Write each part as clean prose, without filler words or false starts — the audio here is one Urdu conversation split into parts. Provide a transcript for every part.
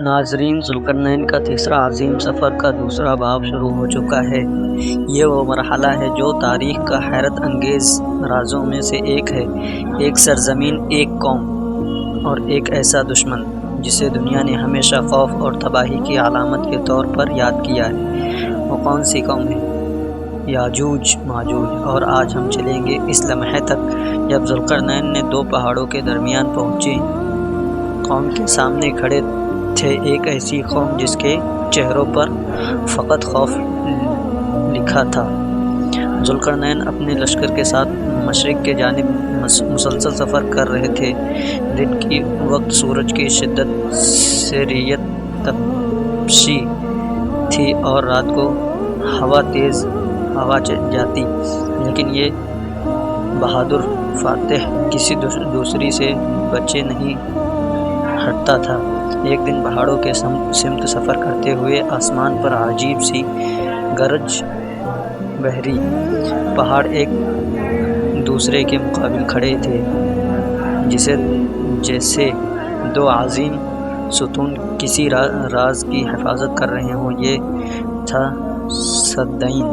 ناظرین، ذوالقرنین کا تیسرا عظیم سفر کا دوسرا باب شروع ہو چکا ہے۔ یہ وہ مرحلہ ہے جو تاریخ کا حیرت انگیز رازوں میں سے ایک ہے۔ ایک سرزمین، ایک قوم اور ایک ایسا دشمن جسے دنیا نے ہمیشہ خوف اور تباہی کی علامت کے طور پر یاد کیا ہے۔ وہ کون سی قوم ہے؟ یاجوج ماجوج۔ اور آج ہم چلیں گے اس لمحے تک جب ذوالقرنین نے دو پہاڑوں کے درمیان پہنچی قوم کے سامنے کھڑے تھے، ایک ایسی قوم جس کے چہروں پر فقط خوف لکھا تھا۔ ذوالقرنین اپنے لشکر کے ساتھ مشرق کی جانب مسلسل سفر کر رہے تھے۔ دن کے وقت سورج کی شدت سے ریت تپشی تھی اور رات کو تیز ہوا جاتی، لیکن یہ بہادر فاتح کسی دوسری سے بچے نہیں ہٹتا تھا۔ ایک دن پہاڑوں کے سمت سفر کرتے ہوئے آسمان پر عجیب سی گرج بحری۔ پہاڑ ایک دوسرے کے مقابل کھڑے تھے، جیسے دو عظیم ستون کسی راز کی حفاظت کر رہے ہوں۔ یہ تھا سدین،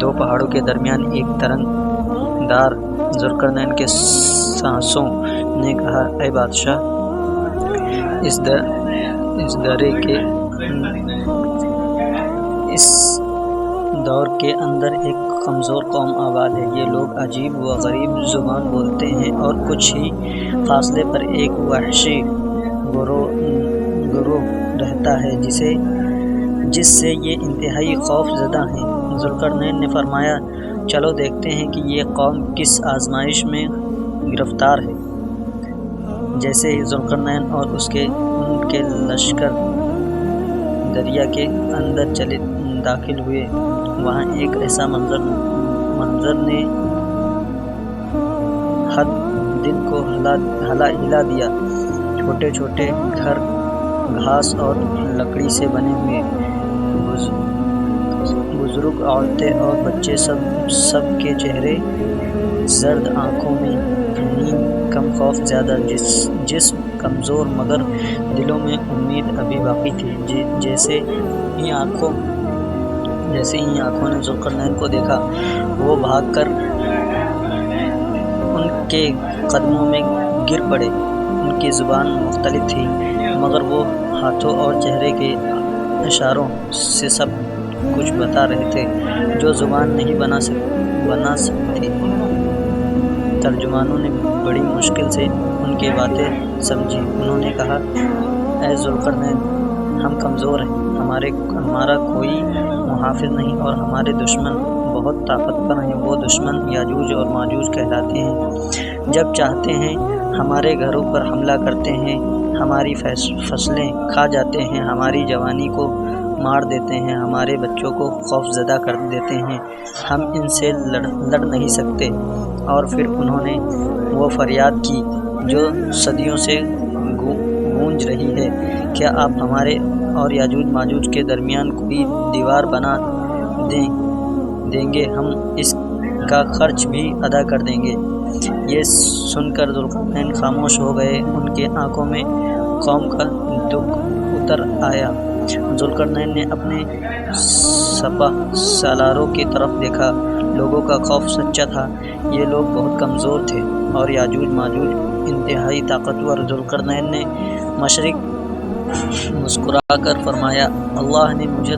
دو پہاڑوں کے درمیان ایک ترنگ دار۔ ذوالقرنین کے سانسوں نے کہا، اے بادشاہ، اس دور کے اندر ایک کمزور قوم آباد ہے۔ یہ لوگ عجیب و غریب زبان بولتے ہیں اور کچھ ہی فاصلے پر ایک وحشی گروہ رہتا ہے جس سے یہ انتہائی خوف زدہ ہیں۔ ذوالقرنین نے فرمایا، چلو دیکھتے ہیں کہ یہ قوم کس آزمائش میں گرفتار ہے۔ جیسے ہی ذوالقرنین اور ان کے لشکر دریا کے اندر داخل ہوئے، وہاں ایک ایسا منظر نے دل کو ہلا دیا۔ چھوٹے چھوٹے گھر گھاس اور لکڑی سے بنے ہوئے، بزرگ، عورتیں اور بچے، سب کے چہرے زرد، آنکھوں میں نیند کم، خوف زیادہ، جسم کمزور، مگر دلوں میں امید ابھی باقی تھی۔ جیسے ہی آنکھوں نے ذوالقرنین کو دیکھا، وہ بھاگ کر ان کے قدموں میں گر پڑے۔ ان کی زبان مختلف تھی، مگر وہ ہاتھوں اور چہرے کے اشاروں سے سب کچھ بتا رہے تھے جو زبان نہیں بنا سکتی۔ ترجمانوں نے بڑی مشکل سے ان کی باتیں سمجھی۔ انہوں نے کہا، اے ذوالقرنین، ہم کمزور ہیں، ہمارا کوئی محافظ نہیں اور ہمارے دشمن بہت طاقتور ہیں۔ وہ دشمن یاجوج اور ماجوج کہلاتے ہیں۔ جب چاہتے ہیں ہمارے گھروں پر حملہ کرتے ہیں، ہماری فصلیں کھا جاتے ہیں، ہماری جوانی کو مار دیتے ہیں، ہمارے بچوں کو خوف زدہ کر دیتے ہیں۔ ہم ان سے لڑ نہیں سکتے۔ اور پھر انہوں نے وہ فریاد کی جو صدیوں سے گونج رہی ہے، کیا آپ ہمارے اور یاجوج ماجوج کے درمیان کوئی دیوار بنا دیں گے؟ ہم اس کا خرچ بھی ادا کر دیں گے۔ یہ سن کر ذوالقرنین خاموش ہو گئے۔ ان کی آنکھوں میں قوم کا دکھ اتر آیا۔ ذوالقرنین نے اپنے سپہ سالاروں کی طرف دیکھا۔ لوگوں کا خوف سچا تھا۔ یہ لوگ بہت کمزور تھے اور یاجوج ماجوج انتہائی طاقتور۔ ذوالقرنین نے مسکرا کر فرمایا، اللہ نے مجھے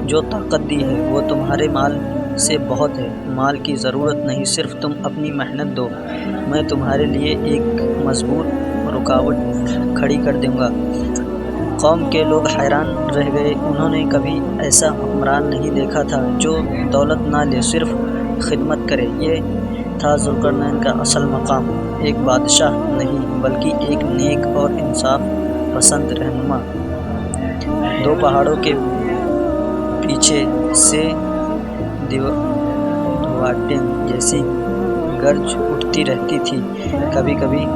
جو طاقت دی ہے وہ تمہارے مال سے بہت ہے۔ مال کی ضرورت نہیں، صرف تم اپنی محنت دو، میں تمہارے لیے ایک مضبوط رکاوٹ کھڑی کر دوں گا۔ قوم کے لوگ حیران رہ گئے۔ انہوں نے کبھی ایسا حکمران نہیں دیکھا تھا جو دولت نہ لے، صرف خدمت کرے۔ یہ تھا ذوالقرنین کا اصل مقام، ایک بادشاہ نہیں بلکہ ایک نیک اور انصاف پسند رہنما۔ دو پہاڑوں کے پیچھے سے دیواٹن جیسی گرج اٹھتی رہتی تھی، کبھی کبھی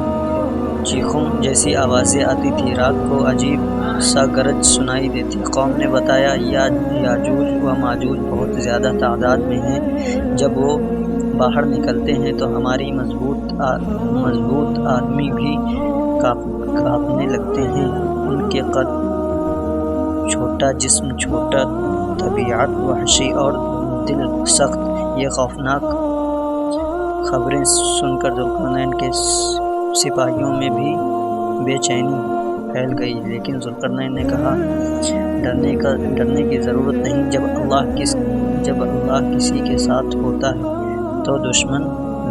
چیخوں جیسی آوازیں آتی تھی۔ رات کو عجیب سا گرج سنائی دیتی۔ قوم نے بتایا، یاجوج و ماجوج بہت زیادہ تعداد میں ہیں۔ جب وہ باہر نکلتے ہیں تو ہماری مضبوط آدمی بھی کانپنے لگتے ہیں۔ ان کے قد چھوٹا، جسم چھوٹا، طبیعت وحشی اور دل سخت۔ یہ خوفناک خبریں سن کر ذوالقرنین کے سپاہیوں میں بھی بے چینی پھیل گئی، لیکن ذوالقرنین نے کہا ڈرنے کی ضرورت نہیں۔ جب اللہ کسی کے ساتھ ہوتا ہے تو دشمن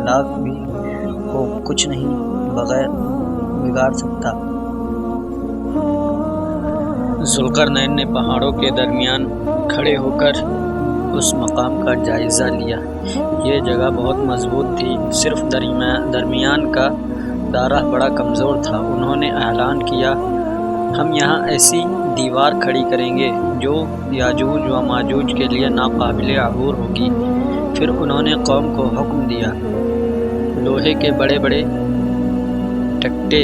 لاکھ بھی ہو کچھ نہیں بگاڑ سکتا۔ ذوالقرنین نے پہاڑوں کے درمیان کھڑے ہو کر اس مقام کا جائزہ لیا۔ یہ جگہ بہت مضبوط تھی، صرف درمیان کا دائرہ بڑا کمزور تھا۔ انہوں نے اعلان کیا، ہم یہاں ایسی دیوار کھڑی کریں گے جو یاجوج و ماجوج کے لیے ناقابل عبور ہوگی۔ پھر انہوں نے قوم کو حکم دیا، لوہے کے بڑے بڑے ٹکٹے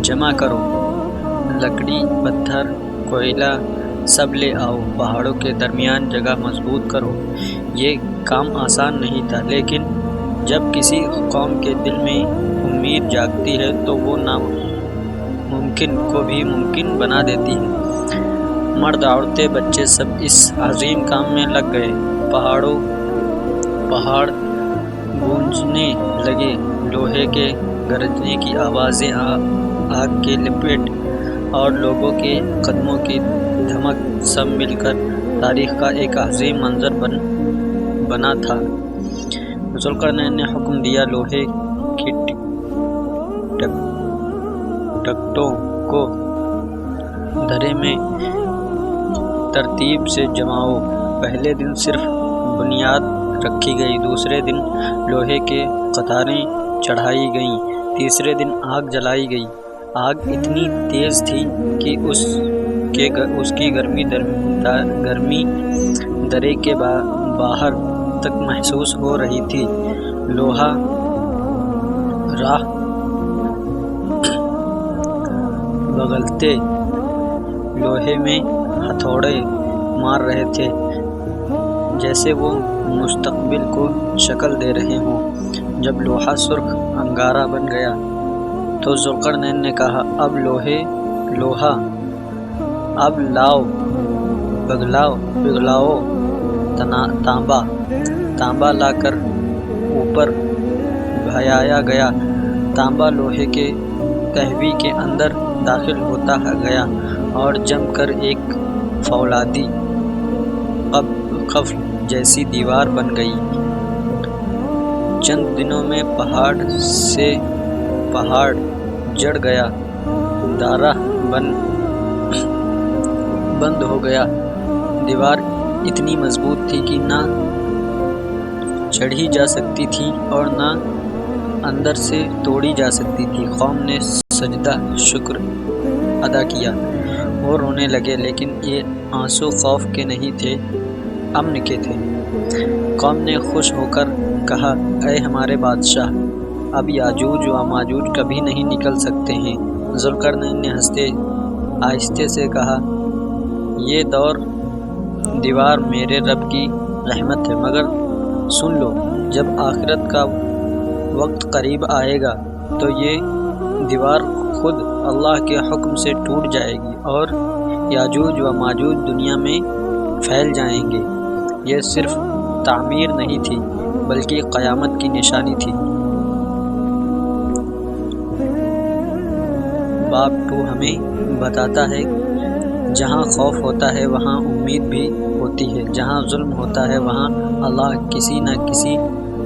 جمع کرو، لکڑی، پتھر، کوئلہ سب لے آؤ، پہاڑوں کے درمیان جگہ مضبوط کرو۔ یہ کام آسان نہیں تھا، لیکن جب کسی قوم کے دل میں امید جاگتی ہے تو وہ ناممکن کو بھی ممکن بنا دیتی ہے۔ مرد، عورتیں، بچے سب اس عظیم کام میں لگ گئے۔ پہاڑ گونجنے لگے، لوہے کے گرجنے کی آوازیں، آگ کے لپٹ اور لوگوں کے قدموں کی دھمک سب مل کر تاریخ کا ایک عظیم منظر بنا تھا۔ ذوالقرنین نے حکم دیا، لوہے کی ٹکٹوں کو دھرے میں ترتیب سے جماؤ۔ پہلے دن صرف بنیاد رکھی گئی، دوسرے دن لوہے کے قطاریں چڑھائی گئیں، تیسرے دن آگ جلائی گئی۔ آگ اتنی تیز تھی کہ اس کی گرمی درے کے باہر تک محسوس ہو رہی تھی۔ لوہا راہ بغلتے لوہے میں ہتھوڑے مار رہے تھے، جیسے وہ مستقبل کو شکل دے رہے ہوں۔ جب لوہا سرخ انگارہ بن گیا تو ذوالقرنین نے کہا، اب لاؤ پگھلاؤ تانبا لا کر اوپر بھایا گیا۔ تانبا لوہے کے تہوی کے اندر داخل ہوتا گیا اور جم کر ایک فولادی قفل جیسی دیوار بن گئی۔ چند دنوں میں پہاڑ جڑ گیا، دائرہ بند ہو گیا۔ دیوار اتنی مضبوط تھی کہ نہ چڑھی جا سکتی تھی اور نہ اندر سے توڑی جا سکتی تھی۔ قوم نے سجدہ شکر ادا کیا اور رونے لگے، لیکن یہ آنسو خوف کے نہیں تھے، امن کے تھے۔ قوم نے خوش ہو کر کہا، اے ہمارے بادشاہ، اب یاجوج و ماجوج کبھی نہیں نکل سکتے ہیں۔ ذوالقرنین نے آہستہ سے کہا، یہ دیوار میرے رب کی رحمت ہے، مگر سن لو، جب آخرت کا وقت قریب آئے گا تو یہ دیوار خود اللہ کے حکم سے ٹوٹ جائے گی اور یاجوج و ماجوج دنیا میں پھیل جائیں گے۔ یہ صرف تعمیر نہیں تھی بلکہ قیامت کی نشانی تھی۔ باب 2 ہمیں بتاتا ہے، جہاں خوف ہوتا ہے وہاں امید بھی ہوتی ہے، جہاں ظلم ہوتا ہے وہاں اللہ کسی نہ کسی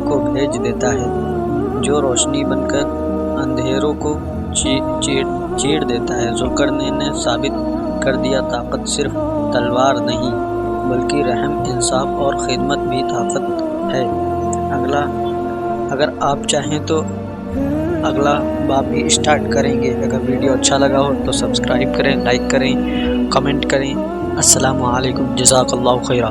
کو بھیج دیتا ہے جو روشنی بن کر اندھیروں کو چیر دیتا ہے۔ ذوالقرنین نے ثابت کر دیا، طاقت صرف تلوار نہیں بلکہ رحم، انصاف اور خدمت بھی طاقت ہے۔ اگر آپ چاہیں تو اگلا باب بھی اسٹارٹ کریں گے۔ اگر ویڈیو اچھا لگا ہو تو سبسکرائب کریں، لائک کریں، کمنٹ کریں۔ السلام علیکم، جزاک اللہ خیرہ۔